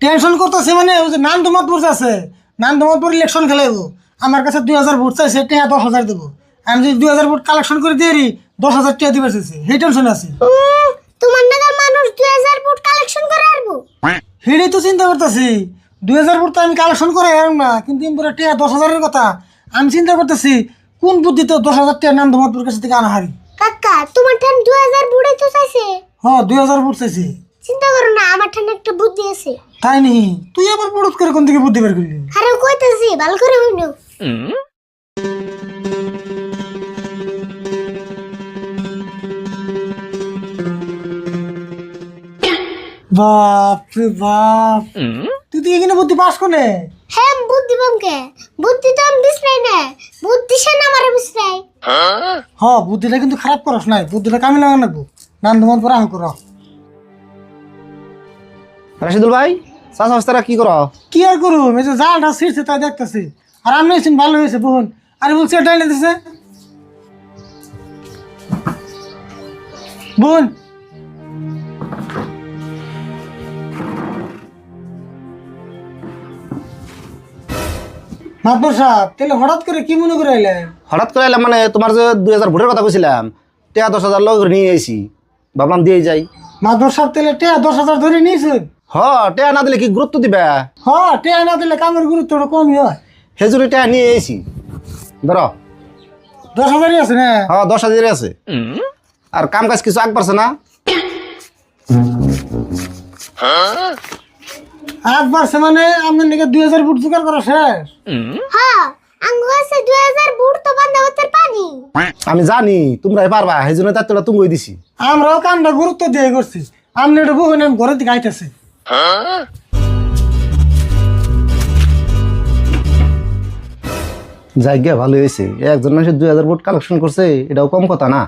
Tension করতেছে মানে ওই যে নান্দমাতপুর আছে, নান্দমাতপুর ইলেকশন খেলাইবো, আমার কাছে 2000 ভোট চাইছে, টেহা 10,000 দেবো। আমি যদি 2000 ভোট কালেকশন করে দিয়ে 10,000 টাকা দিবার চাইছে, সেই টেনশন আছে। তোমার নাগাল মানুষ 2000 ভোট কালেকশন করে আসবো। সেটাই তো চিন্তা করতেছি, 2000 ভোট তো আমি কালেকশন করে আর না, কিন্তু এমপুরে টেহা 10,000-এর কথা আমি চিন্তা করতেছি, কোন বুদ্ধিতে 10,000 টাকা নান্দমাতপুর কাছে থেকে আনা হারি। কাকা তোমার ঠান 2000 ভোটই তো চাইছে। হ্যাঁ 2000 ভোট চাইছে। চিন্তা করো না, আমার ঠান একটা বুদ্ধি আছে। তাই নি? তুই আবার পড়ত করে কোন থেকে বুদ্ধি বের করলি? আরে কইতাছি ভালো করে হইনো। বাপ রে বাপ, তুই তো এখানে বুদ্ধি পাস কোনে? হ্যাঁ বুদ্ধি বামকে, বুদ্ধি তো আমি বিছরাই না, বুদ্ধি সে না আমারে বিছরাই। হ বুদ্ধিটা কিন্তু খারাপ করস নাই, বুদ্ধিটা কামে লাগা নাকবো। নান্দমাতপুর আহ কর। রাশিদুল ভাই, চাষ অবস্থাটা কি করো? কি আর করুম, এই যে জালটা ছিঁড়ছে তাই দেখতেছি। আর আমি এসেছেন ভালো হয়েছে বোন, আরে বলছি এটাই দিছে বোন। মাতবর সাহেব, তাহলে হঠাৎ করে কি মনে করে আইলেন? হঠাৎ করে এলাম মানে তোমার যে 2000 ভোটের কথা কইছিলাম, টেয়া 10,000 লোক নিয়ে এসি, ভাবলাম দিয়ে যাই। মাতবর সাহেব তাহলে টেয়া 10,000 ধরে নিয়েছেন? হ, টেয়া না দিলে কি গুরুত্ব দিবে? হ, টেয়া না দিলে কামের গুরুত্বটা কমই হয়। হেজুরি টেয়া নিয়ে এসি, ধরো। 10,000-ই আছে না? হ্যাঁ 10,000 আছে। আর কাম কাজ কিছু আগ পারছে না? আজ বাড়ছে মানে আপনার নাকি 2000 ফুট জোগাড় করা শেষ? হ্যাঁ আঙ্গু আছে 2000 ভোট তো বান্ধা হতে পানি। আমি জানি তোমরাই পারবা, সেই জন্য তার তোলা তুমি দিছি। আমরাও কামটা গুরুত্ব দিয়ে করছি। আপনি এটা বহু নাম ঘরের দিকে আইতেছে। জায়গা ভালো হয়েছে, একজন মানুষের 2000 ভোট কালেকশন করছে, এটাও কম কথা না।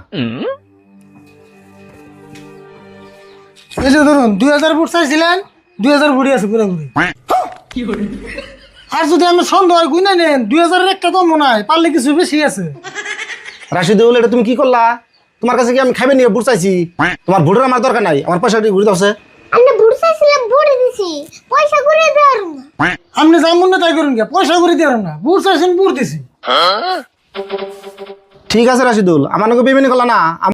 এই যে ধরুন 2000 ফুট চাইছিলেন, 2000 ফুটই আছে পুরোপুরি। আর যদি আমি সন্দেহ হয় গুনে নেন, 2000-এর একটা কম মনে হয়, পারলে কিছু বেশি আছে। রাশিদুল, এটা তুমি কি করলা? তোমার কাছে কি আমি খাইবে নিয়ে ভোট চাইছি? তোমার ভোটের আমার দরকার নাই, আমার পয়সাটি ঘুরে দাওছে। আমি ভোট চাইছিলাম ভোট দিছি, পয়সা করে দেওয়ার না। আপনি যেমন না তাই করুন, পয়সা করে দিয়ে না, বুট চাইছেন বুট দিছি। ঠিক আছে রাশিদুল, আমার নাকি বেমানি করলা না।